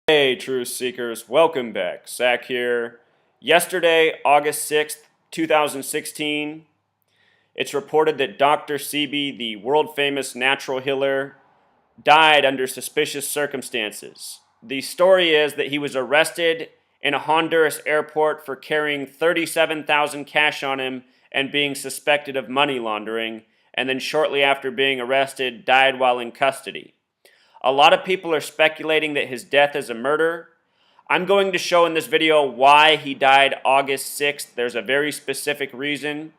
Hey, truth seekers, welcome back. Zach here. Yesterday, August 6th, 2016, it's reported that Dr. Sebi, the world famous natural healer, died under suspicious circumstances. The story is that he was arrested in a Honduras airport for carrying 37,000 cash on him and being suspected of money laundering, and then shortly after being arrested, died while in custody. A lot of people are speculating that his death is a murder. I'm going to show in this video why he died August 6th. There's a very specific reason.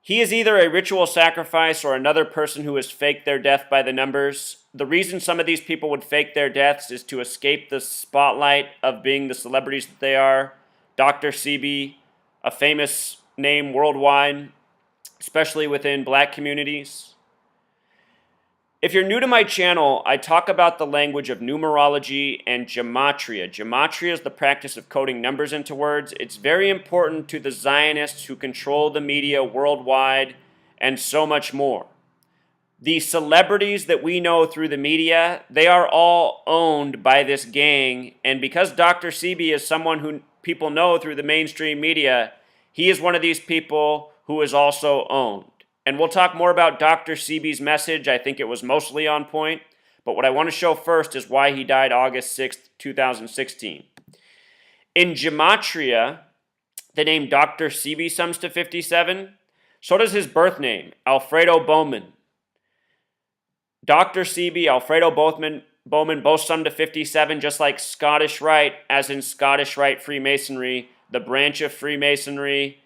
He is either a ritual sacrifice or another person who has faked their death by the numbers. The reason some of these people would fake their deaths is to escape the spotlight of being the celebrities that they are. Dr. Sebi, a famous name worldwide, especially within black communities. If you're new to my channel, I talk about the language of numerology and gematria. Gematria is the practice of coding numbers into words. It's very important to the Zionists who control the media worldwide and so much more. The celebrities that we know through the media, they are all owned by this gang. And because Dr. Sebi is someone who people know through the mainstream media, he is one of these people who is also owned. And we'll talk more about Dr. Sebi's message. I think it was mostly on point. But what I want to show first is why he died August 6th, 2016. In Gematria, the name Dr. Sebi sums to 57. So does his birth name, Alfredo Bowman. Dr. Sebi, Alfredo Bowman both sum to 57, just like Scottish Rite, as in Scottish Rite Freemasonry, the branch of Freemasonry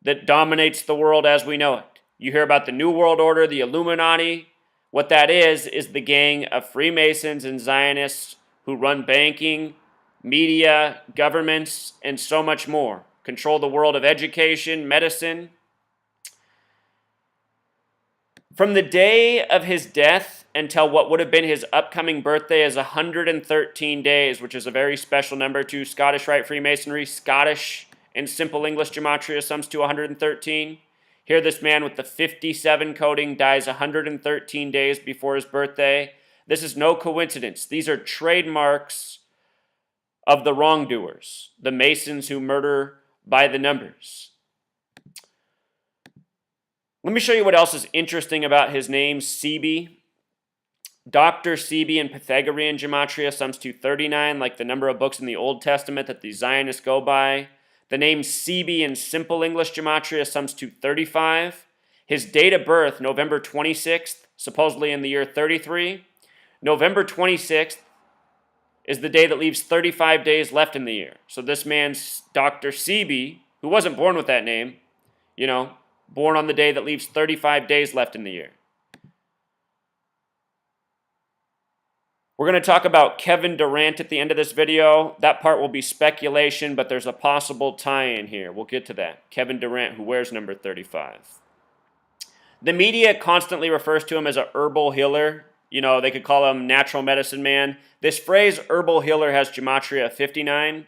that dominates the world as we know it. You hear about the New World Order, the Illuminati. What that is the gang of Freemasons and Zionists who run banking, media, governments, and so much more. Control the world of education, medicine. From the day of his death until what would have been his upcoming birthday is 113 days, which is a very special number to Scottish Rite Freemasonry. Scottish and Simple English Gematria sums to 113. Here, this man with the 57 coding dies 113 days before his birthday. This is no coincidence. These are trademarks of the wrongdoers, the Masons who murder by the numbers. Let me show you what else is interesting about his name, Sebi. Dr. Sebi in Pythagorean Gematria sums to 39, like the number of books in the Old Testament that the Zionists go by. The name Sebi in Simple English Gematria sums to 35. His date of birth, November 26th, supposedly in the year 33. November 26th is the day that leaves 35 days left in the year. So this man's Dr. Sebi, who wasn't born with that name, born on the day that leaves 35 days left in the year. We're going to talk about Kevin Durant at the end of this video. That part will be speculation, but there's a possible tie-in here. We'll get to that. Kevin Durant, who wears number 35. The media constantly refers to him as a herbal healer. They could call him natural medicine man. This phrase, herbal healer, has gematria 59,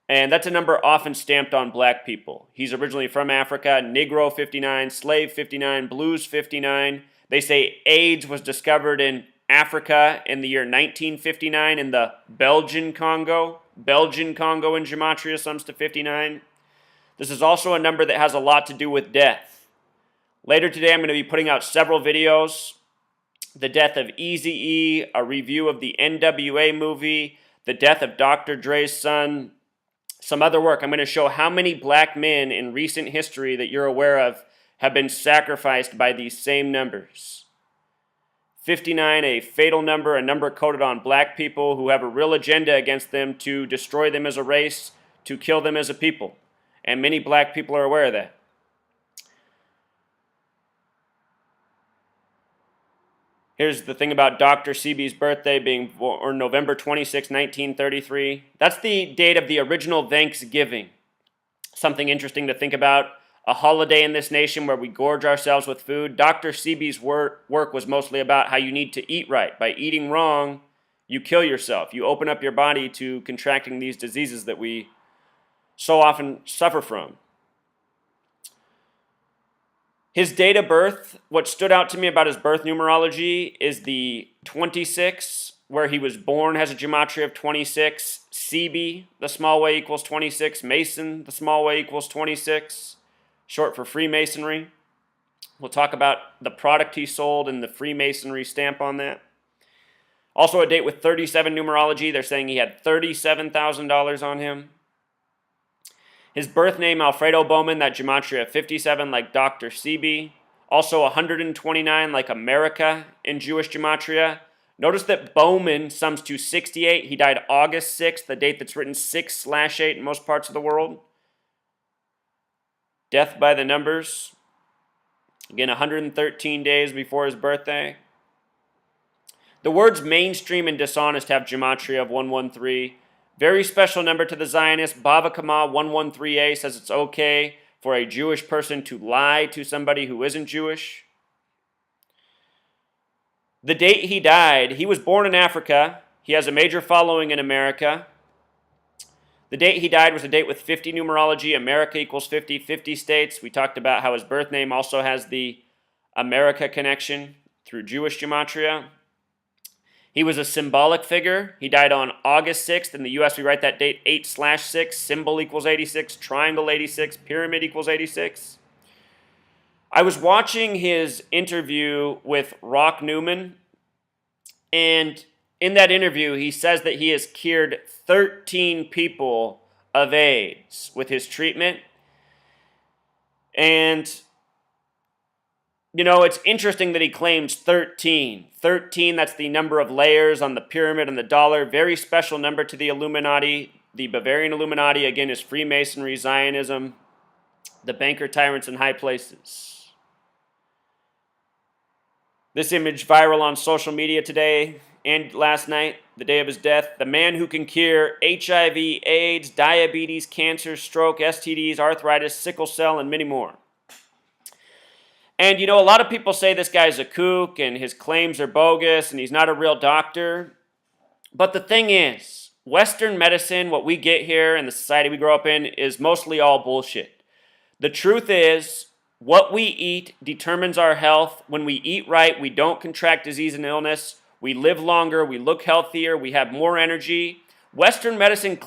and that's a number often stamped on black people. He's originally from Africa, Negro 59, Slave 59, Blues 59. They say AIDS was discovered in Africa in the year 1959 in the Belgian Congo. Belgian Congo in Gematria sums to 59. This is also a number that has a lot to do with death. Later today, I'm going to be putting out several videos. The death of Eazy-E, a review of the NWA movie, the death of Dr. Dre's son, some other work. I'm going to show how many black men in recent history that you're aware of have been sacrificed by these same numbers. 59, a fatal number, a number coded on black people who have a real agenda against them to destroy them as a race, to kill them as a people. And many black people are aware of that. Here's the thing about Dr. Sebi's birthday being born November 26, 1933. That's the date of the original Thanksgiving. Something interesting to think about. A holiday in this nation where we gorge ourselves with food. Dr. Sebi's work was mostly about how you need to eat right. By eating wrong, you kill yourself. You open up your body to contracting these diseases that we so often suffer from. His date of birth, what stood out to me about his birth numerology is the 26, where he was born has a gematria of 26. Sebi, the small way, equals 26. Mason, the small way, equals 26. Short for Freemasonry. We'll talk about the product he sold and the Freemasonry stamp on that. Also a date with 37 numerology. They're saying he had $37,000 on him. His birth name, Alfredo Bowman, that gematria of 57, like Dr. Sebi. Also 129, like America in Jewish gematria. Notice that Bowman sums to 68. He died August 6th, the date that's written 6/8 in most parts of the world. Death by the numbers. Again, 113 days before his birthday. The words mainstream and dishonest have gematria of 113. Very special number to the Zionists. Bava Kama 113a says it's okay for a Jewish person to lie to somebody who isn't Jewish. The date he died, he was born in Africa. He has a major following in America. The date he died was a date with 50 numerology. America equals 50, 50 states. We talked about how his birth name also has the America connection through Jewish gematria. He was a symbolic figure. He died on August 6th. In the U.S., we write that date 8/6. Symbol equals 86. Triangle 86. Pyramid equals 86. I was watching his interview with Rock Newman, and in that interview, he says that he has cured 13 people of AIDS with his treatment. And, you know, it's interesting that he claims 13. 13, that's the number of layers on the pyramid and the dollar. Very special number to the Illuminati. The Bavarian Illuminati, again, is Freemasonry, Zionism, the banker tyrants in high places. This image viral on social media today and last night, the day of his death. The man who can cure HIV, AIDS, diabetes, cancer, stroke, STDs, arthritis, sickle cell, and many more. And, you know, a lot of people say this guy's a kook and his claims are bogus and he's not a real doctor. But the thing is, Western medicine, what we get here in the society we grow up in, is mostly all bullshit. The truth is, what we eat determines our health. When we eat right, we don't contract disease and illness. We live longer, we look healthier, we have more energy. Western medicine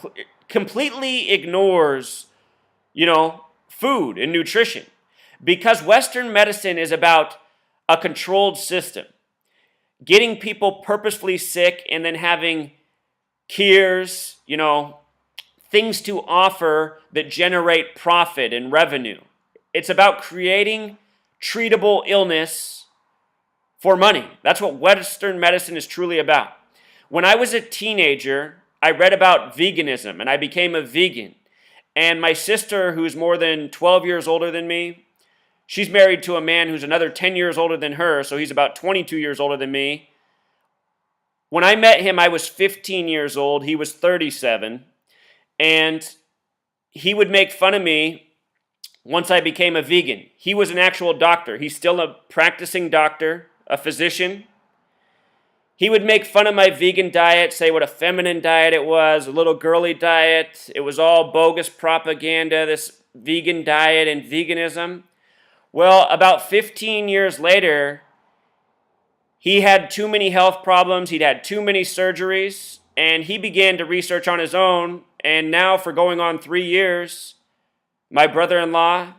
completely ignores, food and nutrition. Because Western medicine is about a controlled system. Getting people purposefully sick and then having cures, things to offer that generate profit and revenue. It's about creating treatable illness for money. That's what Western medicine is truly about. When I was a teenager, I read about veganism and I became a vegan. And my sister, who's more than 12 years older than me, she's married to a man who's another 10 years older than her, so he's about 22 years older than me. When I met him, I was 15 years old. He was 37. And he would make fun of me once I became a vegan. He was an actual doctor. He's still a practicing doctor, a physician. He would make fun of my vegan diet, say what a feminine diet it was, a little girly diet. It was all bogus propaganda, this vegan diet and veganism. Well, about 15 years later, he had too many health problems. He'd had too many surgeries, and he began to research on his own. And now, for going on 3 years, my brother-in-law,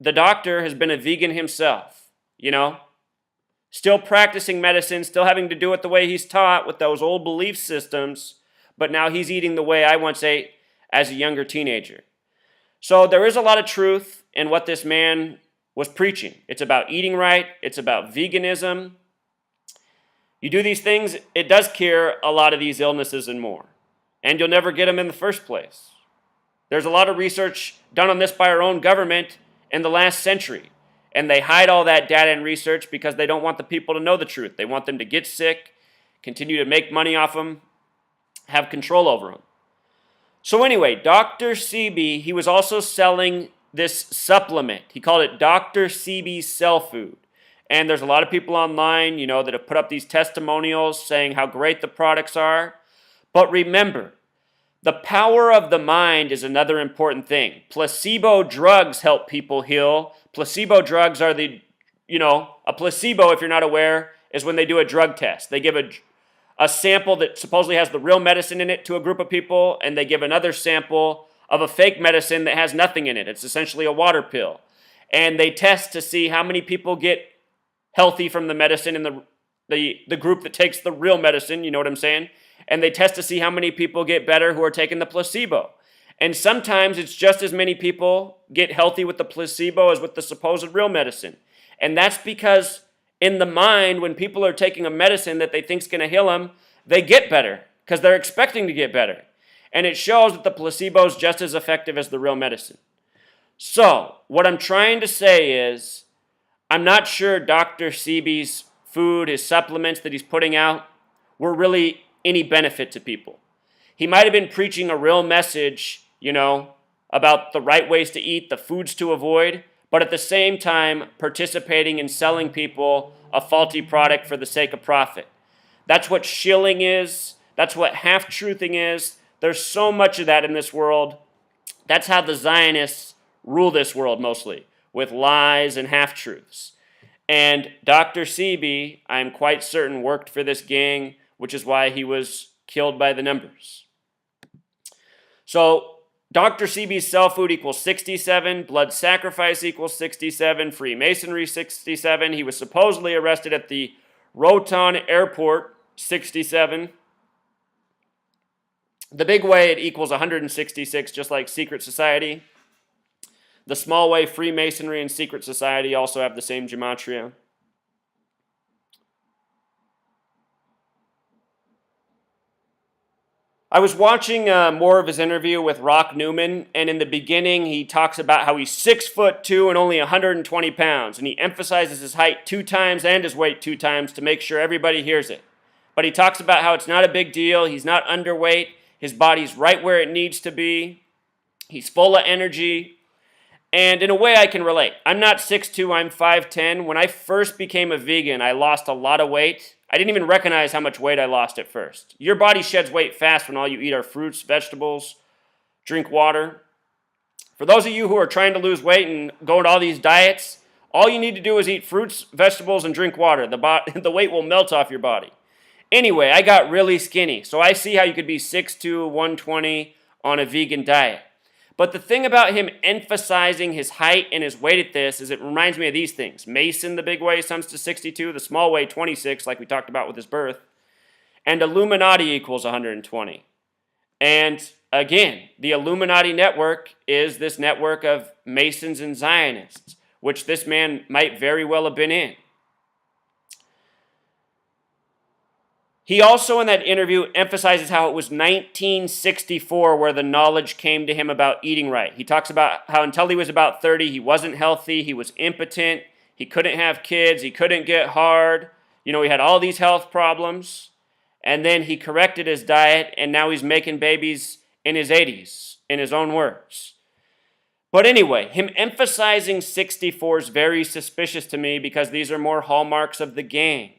the doctor, has been a vegan himself, Still practicing medicine, still having to do it the way he's taught with those old belief systems, but now he's eating the way I once ate as a younger teenager. So there is a lot of truth in what this man was preaching. It's about eating right. It's about veganism. You do these things, it does cure a lot of these illnesses and more. And you'll never get them in the first place. There's a lot of research done on this by our own government in the last century. And they hide all that data and research because they don't want the people to know the truth. They want them to get sick, continue to make money off them, have control over them. So anyway, Dr. Sebi, he was also selling this supplement. He called it Dr. Sebi Cell Food. And there's a lot of people online, that have put up these testimonials saying how great the products are. But remember, the power of the mind is another important thing. Placebo drugs help people heal. Placebo drugs are a placebo, if you're not aware, is when they do a drug test. They give a a sample that supposedly has the real medicine in it to a group of people, and they give another sample of a fake medicine that has nothing in it. It's essentially a water pill. And they test to see how many people get healthy from the medicine in the group that takes the real medicine, you know what I'm saying? And they test to see how many people get better who are taking the placebo. And sometimes it's just as many people get healthy with the placebo as with the supposed real medicine. And that's because in the mind, when people are taking a medicine that they think is going to heal them, they get better because they're expecting to get better. And it shows that the placebo is just as effective as the real medicine. So, what I'm trying to say is, I'm not sure Dr. Sebi's food, his supplements that he's putting out, were really any benefit to people. He might have been preaching a real message, about the right ways to eat, the foods to avoid, but at the same time participating in selling people a faulty product for the sake of profit. That's what shilling is. That's what half-truthing is. There's so much of that in this world. That's how the Zionists rule this world mostly, with lies and half-truths. And Dr. Sebi, I'm quite certain, worked for this gang, which is why he was killed by the numbers. So Dr. Sebi's cell food equals 67, blood sacrifice equals 67, Freemasonry 67. He was supposedly arrested at the Rotan Airport, 67. The big way, it equals 166, just like secret society. The small way, Freemasonry and secret society also have the same gematria. I was watching more of his interview with Rock Newman, and in the beginning he talks about how he's 6'2" and only 120 pounds, and he emphasizes his height 2 times and his weight 2 times to make sure everybody hears it. But he talks about how it's not a big deal, he's not underweight, his body's right where it needs to be, he's full of energy, and in a way I can relate. I'm not 6'2", I'm 5'10". When I first became a vegan, I lost a lot of weight. I didn't even recognize how much weight I lost at first. Your body sheds weight fast when all you eat are fruits, vegetables, drink water. For those of you who are trying to lose weight and go to all these diets, all you need to do is eat fruits, vegetables, and drink water. The weight will melt off your body. Anyway, I got really skinny, so I see how you could be 6'2", 120 on a vegan diet. But the thing about him emphasizing his height and his weight at this is it reminds me of these things. Mason, the big way, sums to 62. The small way, 26, like we talked about with his birth. And Illuminati equals 120. And again, the Illuminati network is this network of Masons and Zionists, which this man might very well have been in. He also, in that interview, emphasizes how it was 1964 where the knowledge came to him about eating right. He talks about how until he was about 30, he wasn't healthy, he was impotent, he couldn't have kids, he couldn't get hard. He had all these health problems. And then he corrected his diet, and now he's making babies in his 80s, in his own words. But anyway, him emphasizing 64 is very suspicious to me because these are more hallmarks of the gang.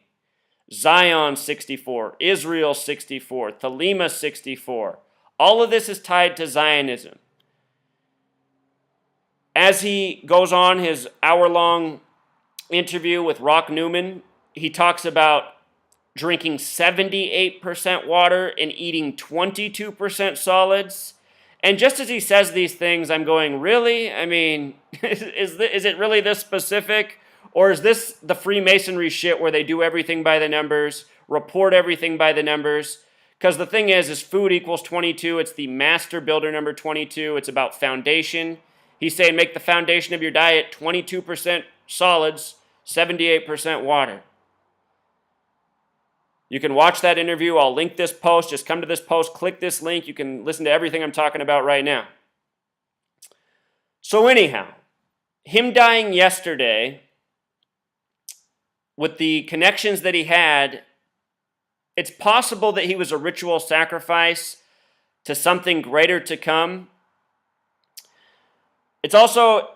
Zion 64, Israel 64, Thelema 64. All of this is tied to Zionism. As he goes on his hour-long interview with Rock Newman, he talks about drinking 78% water and eating 22% solids. And just as he says these things, I'm going, really? I mean, is it really this specific? Or is this the Freemasonry shit where they do everything by the numbers, report everything by the numbers? Because the thing is food equals 22. It's the master builder number 22. It's about foundation. He's saying make the foundation of your diet 22% solids, 78% water. You can watch that interview. I'll link this post. Just come to this post, click this link. You can listen to everything I'm talking about right now. So anyhow, him dying yesterday, with the connections that he had, it's possible that he was a ritual sacrifice to something greater to come. It's also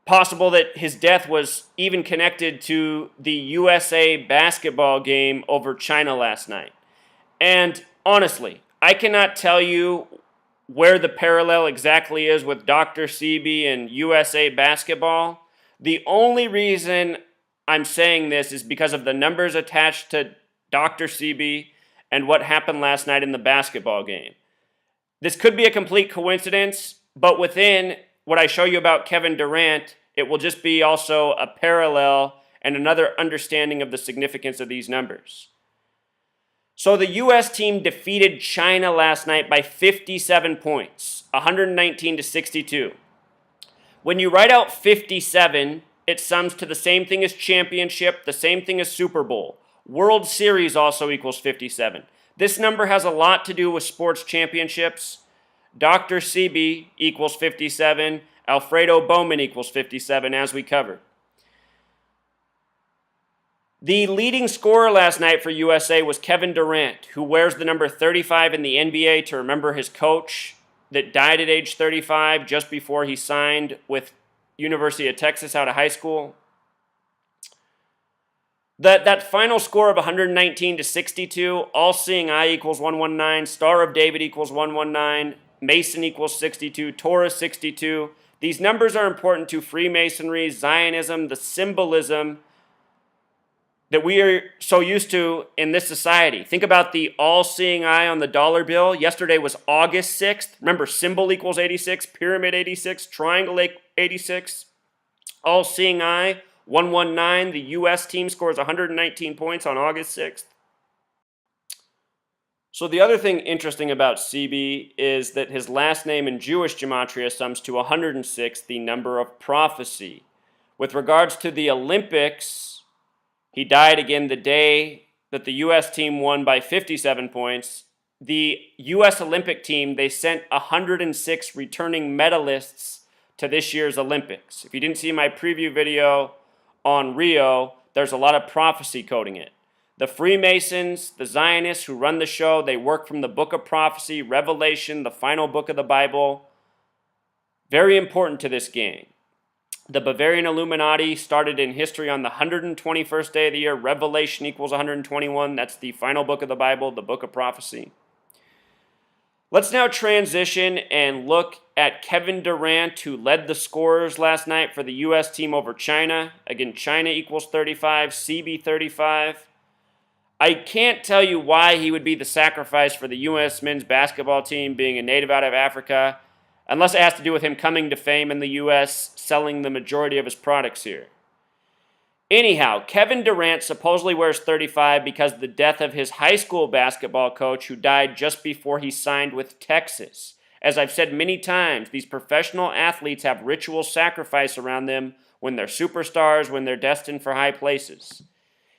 possible that his death was even connected to the USA basketball game over China last night. And honestly, I cannot tell you where the parallel exactly is with Dr. Sebi and USA basketball. The only reason I'm saying this is because of the numbers attached to Dr. Sebi, and what happened last night in the basketball game. This could be a complete coincidence, but within what I show you about Kevin Durant, it will just be also a parallel and another understanding of the significance of these numbers. So the U.S. team defeated China last night by 57 points, 119 to 62. When you write out 57, it sums to the same thing as championship, the same thing as Super Bowl. World Series also equals 57. This number has a lot to do with sports championships. Dr. Sebi equals 57. Alfredo Bowman equals 57, as we covered. The leading scorer last night for USA was Kevin Durant, who wears the number 35 in the NBA to remember his coach that died at age 35 just before he signed with University of Texas out of high school. That final score of 119 to 62, All-Seeing Eye equals 119, Star of David equals 119, Mason equals 62, Torah 62. These numbers are important to Freemasonry, Zionism, the symbolism that we are so used to in this society. Think about the all-seeing eye on the dollar bill. Yesterday was August 6th. Remember, symbol equals 86, pyramid 86, triangle 86, all-seeing eye 119. The U.S. team scores 119 points on August 6th. So the other thing interesting about Sebi is that his last name in Jewish gematria sums to 106, the number of prophecy. With regards to the Olympics, he died again the day that the U.S. team won by 57 points. The U.S. Olympic team, they sent 106 returning medalists to this year's Olympics. If you didn't see my preview video on Rio, there's a lot of prophecy coding it. The Freemasons, the Zionists who run the show, they work from the book of prophecy, Revelation, the final book of the Bible. Very important to this gang. The Bavarian Illuminati started in history on the 121st day of the year. Revelation equals 121. That's the final book of the Bible, the book of prophecy. Let's now transition and look at Kevin Durant, who led the scorers last night for the U.S. team over China. Again, China equals 35, Sebi 35. I can't tell you why he would be the sacrifice for the U.S. men's basketball team, being a native out of Africa, unless it has to do with him coming to fame in the U.S., selling the majority of his products here. Anyhow, Kevin Durant supposedly wears 35 because of the death of his high school basketball coach who died just before he signed with Texas. As I've said many times, these professional athletes have ritual sacrifice around them when they're superstars, when they're destined for high places.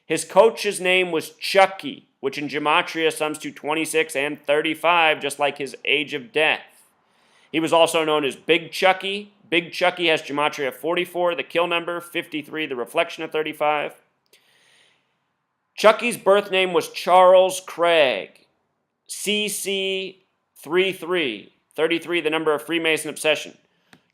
His coach's name was Chucky, which in gematria sums to 26 and 35, just like his age of death. He was also known as Big Chucky. Big Chucky has gematria 44, the kill number, 53, the reflection of 35. Chucky's birth name was Charles Craig, CC33, 33, the number of Freemason obsession.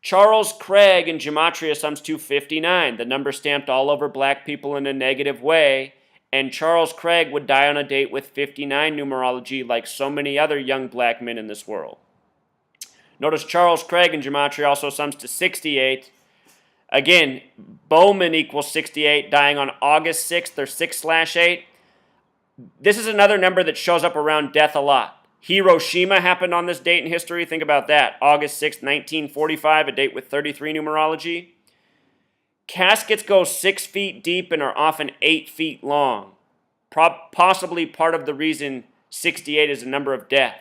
Charles Craig in gematria sums to 59, the number stamped all over black people in a negative way, and Charles Craig would die on a date with 59 numerology like so many other young black men in this world. Notice Charles Craig in gematria also sums to 68. Again, Bowman equals 68, dying on August 6th or 6/8. This is another number that shows up around death a lot. Hiroshima happened on this date in history. Think about that. August 6th, 1945, a date with 33 numerology. Caskets go 6 feet deep and are often 8 feet long. Possibly part of the reason 68 is a number of death.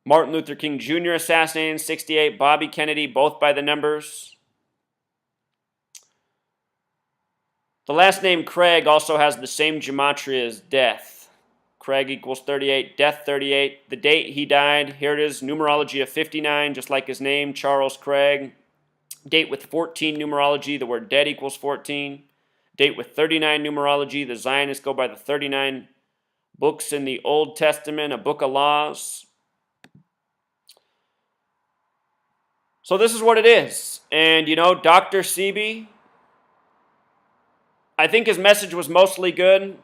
Martin Luther King Jr. assassinated in 68, Bobby Kennedy, both by the numbers. The last name Craig also has the same gematria as death. Craig equals 38, death 38. The date he died, here it is, numerology of 59, just like his name, Charles Craig. Date with 14 numerology, the word dead equals 14. Date with 39 numerology, the Zionists go by the 39 books in the Old Testament, a book of laws. So this is what it is. And, Dr. Sebi, I think his message was mostly good.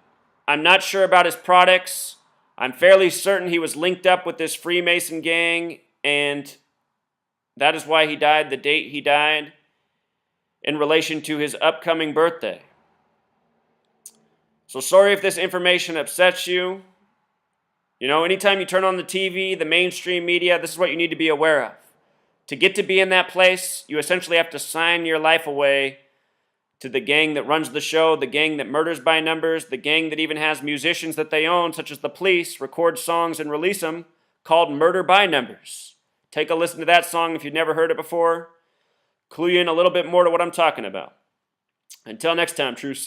I'm not sure about his products. I'm fairly certain he was linked up with this Freemason gang, and that is why he died the date he died in relation to his upcoming birthday. So sorry if this information upsets you. You know, anytime you turn on the TV, the mainstream media, this is what you need to be aware of. To get to be in that place, you essentially have to sign your life away to the gang that runs the show, the gang that murders by numbers, the gang that even has musicians that they own, such as the Police, record songs and release them, called Murder by Numbers. Take a listen to that song if you've never heard it before. Clue you in a little bit more to what I'm talking about. Until next time, true seekers.